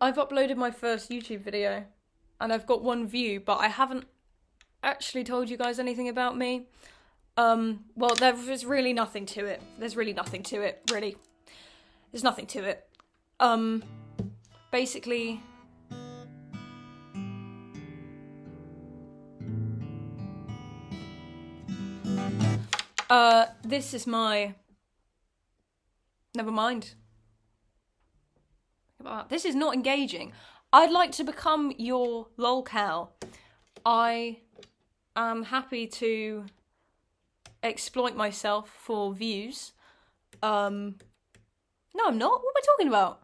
I've uploaded my first YouTube video, and I've got 1 view, but I haven't actually told you guys anything about me. Well, there's really nothing to it. There's really nothing to it, really. There's nothing to it. Basically... this is my... Never mind. This is not engaging. I'd like to become your lolcow. I am happy to exploit myself for views. No, I'm not. What am I talking about?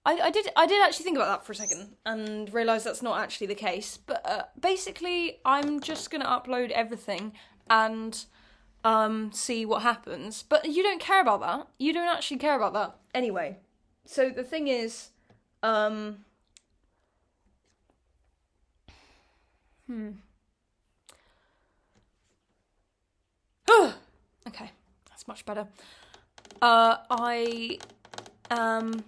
I did actually think about that for a second and realise that's not actually the case. But basically, I'm just gonna upload everything and see what happens. But you don't care about that. You don't actually care about that. Anyway, so the thing is, okay, that's much better. I am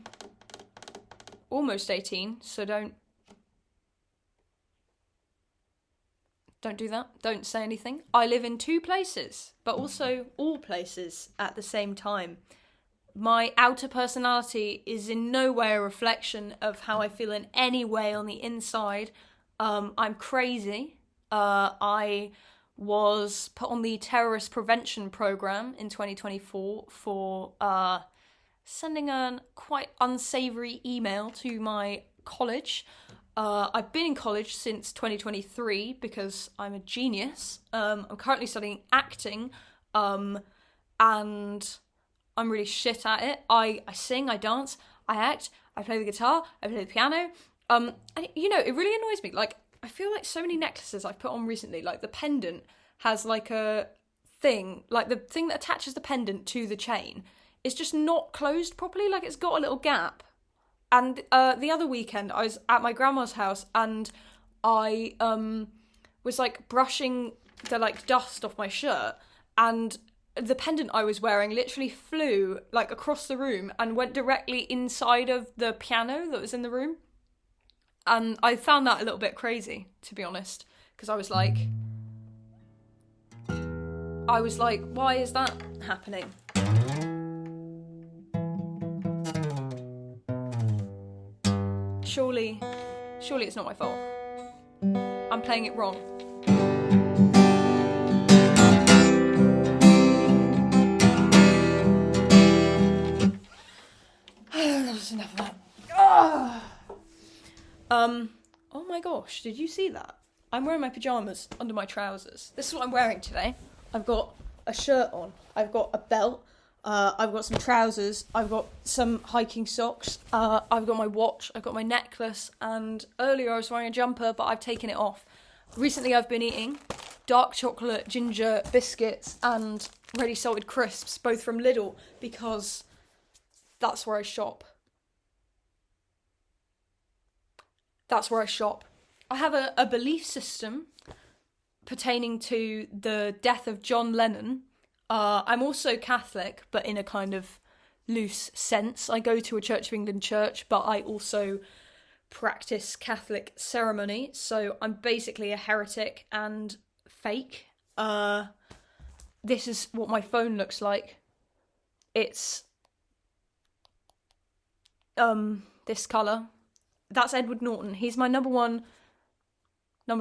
almost 18, so don't do that. Don't say anything. I live in 2 places, but also all places at the same time. My outer personality is in no way a reflection of how I feel in any way on the inside. I'm crazy. I was put on the terrorist prevention program in 2024 for sending a quite unsavoury email to my college. I've been in college since 2023 because I'm a genius. I'm currently studying acting, and I'm really shit at it. I sing, I dance, I act, I play the guitar, I play the piano. And, you know, it really annoys me. Like, I feel like so many necklaces I've put on recently, like the pendant has like a thing, like the thing that attaches the pendant to the chain is just not closed properly, like it's got a little gap. And the other weekend I was at my grandma's house and I was like brushing the like dust off my shirt, and the pendant I was wearing literally flew like across the room and went directly inside of the piano that was in the room. And I found that a little bit crazy, to be honest, because I was like, why is that happening? Surely it's not my fault. I'm playing it wrong. That's enough of that. Oh my gosh, did you see that? I'm wearing my pyjamas under my trousers. This is what I'm wearing today. I've got a shirt on, I've got a belt, I've got some trousers, I've got some hiking socks, I've got my watch, I've got my necklace, and earlier I was wearing a jumper, but I've taken it off. Recently I've been eating dark chocolate ginger biscuits and ready salted crisps, both from Lidl, because that's where I shop. That's where I shop. I have a belief system pertaining to the death of John Lennon. I'm also Catholic, but in a kind of loose sense. I go to a Church of England church, but I also practice Catholic ceremony, so I'm basically a heretic and fake. This is what my phone looks like. It's this colour. That's Edward Norton. He's my number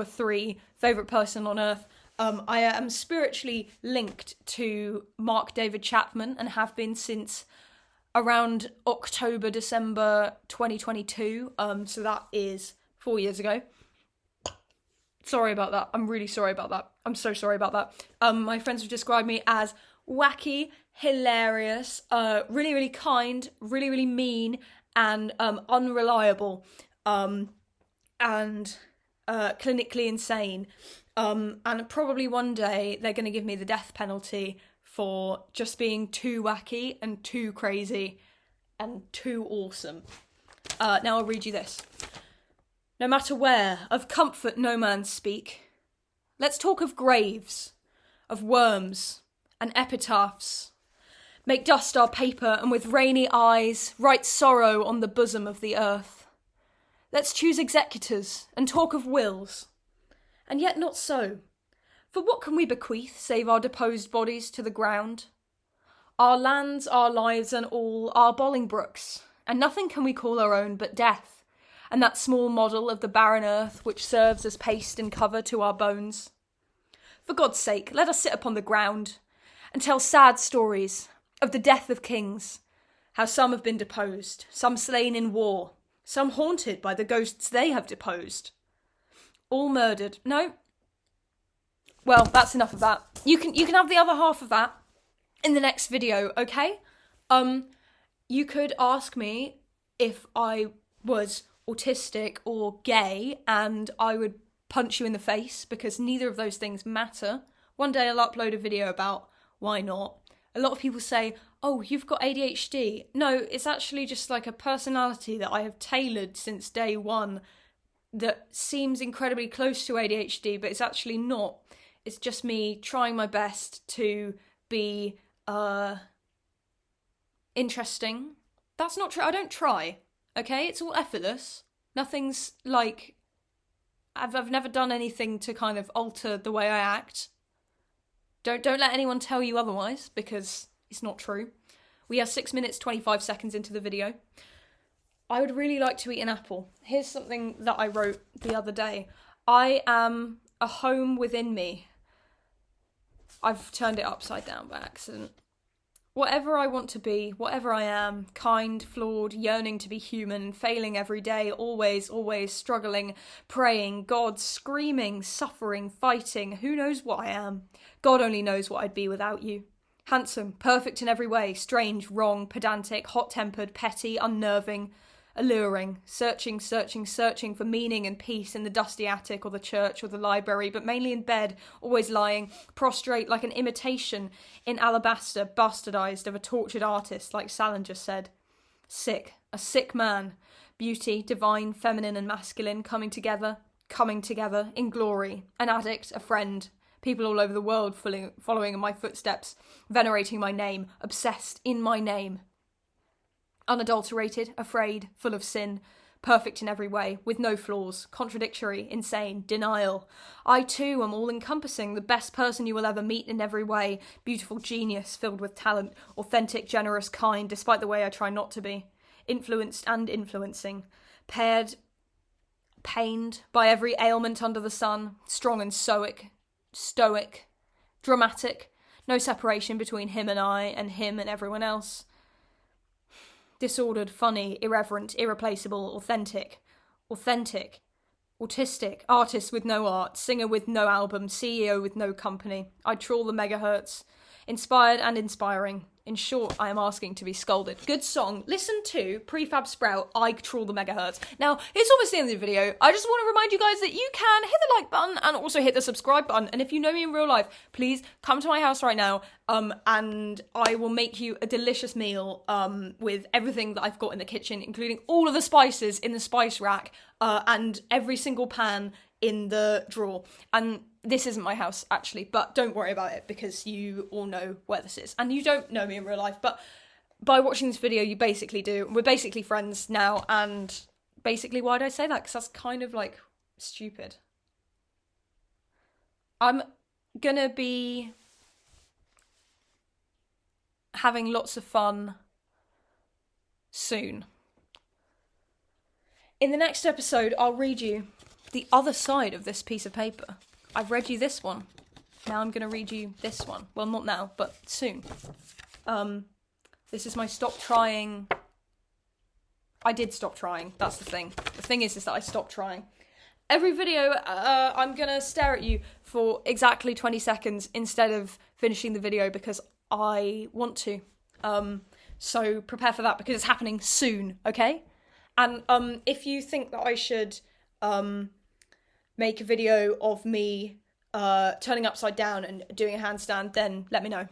3 favourite person on earth. I am spiritually linked to Mark David Chapman and have been since around October, December 2022. So that is 4 years ago. Sorry about that. I'm really sorry about that. I'm so sorry about that. My friends have described me as wacky, hilarious, really, really kind, really, really mean, and unreliable, and clinically insane. And probably one day they're going to give me the death penalty for just being too wacky and too crazy and too awesome. Now I'll read you this. No matter where, of comfort no man speak. Let's talk of graves, of worms and epitaphs. Make dust our paper, and with rainy eyes write sorrow on the bosom of the earth. Let's choose executors and talk of wills. And yet not so. For what can we bequeath save our deposed bodies to the ground? Our lands, our lives, and all are Bolingbroke's, and nothing can we call our own but death, and that small model of the barren earth which serves as paste and cover to our bones. For God's sake, let us sit upon the ground and tell sad stories of the death of kings, how some have been deposed, some slain in war, some haunted by the ghosts they have deposed. All murdered. No. Well, that's enough of that. You can have the other half of that in the next video, okay? You could ask me if I was autistic or gay, and I would punch you in the face, because neither of those things matter. One day I'll upload a video about why not. A lot of people say, oh, you've got ADHD. No, it's actually just like a personality that I have tailored since day one that seems incredibly close to ADHD, but it's actually not. It's just me trying my best to be interesting. That's not true. I don't try, okay? It's all effortless. Nothing's like... I've never done anything to kind of alter the way I act. Don't let anyone tell you otherwise, because it's not true. We are 6 minutes, 25 seconds into the video. I would really like to eat an apple. Here's something that I wrote the other day. I am a home within me. I've turned it upside down by accident. Whatever I want to be, whatever I am, kind, flawed, yearning to be human, failing every day, always, always struggling, praying, God, screaming, suffering, fighting, who knows what I am? God only knows what I'd be without you. Handsome, perfect in every way, strange, wrong, pedantic, hot-tempered, petty, unnerving, alluring, searching for meaning and peace in the dusty attic or the church or the library, but mainly in bed, always lying, prostrate like an imitation in alabaster, bastardized of a tortured artist, like Salinger said. Sick, a sick man, beauty, divine, feminine and masculine, coming together in glory, an addict, a friend, people all over the world following in my footsteps, venerating my name, obsessed in my name. Unadulterated, afraid, full of sin, perfect in every way, with no flaws, contradictory, insane, denial. I too am all-encompassing, the best person you will ever meet in every way, beautiful genius filled with talent, authentic, generous, kind, despite the way I try not to be, influenced and influencing, pained by every ailment under the sun, strong and stoic, dramatic, no separation between him and him and everyone else. Disordered, funny, irreverent, irreplaceable, authentic, autistic, artist with no art, singer with no album, CEO with no company. I trawl the megahertz, inspired and inspiring. In short, I am asking to be scolded. Good song. Listen to Prefab Sprout, I Trawl the Megahertz. Now, it's almost the end of the video. I just want to remind you guys that you can hit the like button and also hit the subscribe button. And if you know me in real life, please come to my house right now and I will make you a delicious meal with everything that I've got in the kitchen, including all of the spices in the spice rack and every single pan in the drawer. And this isn't my house, actually, but don't worry about it because you all know where this is. And you don't know me in real life, but by watching this video, you basically do. We're basically friends now, and basically, why did I say that? Because that's kind of, like, stupid. I'm gonna be having lots of fun soon. In the next episode, I'll read you the other side of this piece of paper. I've read you this one. Now I'm going to read you this one. Well, not now, but soon. This is my stop trying. I did stop trying. That's the thing. The thing is that I stopped trying. Every video, I'm going to stare at you for exactly 20 seconds instead of finishing the video because I want to. So prepare for that because it's happening soon, okay? And if you think that I should make a video of me turning upside down and doing a handstand, then let me know.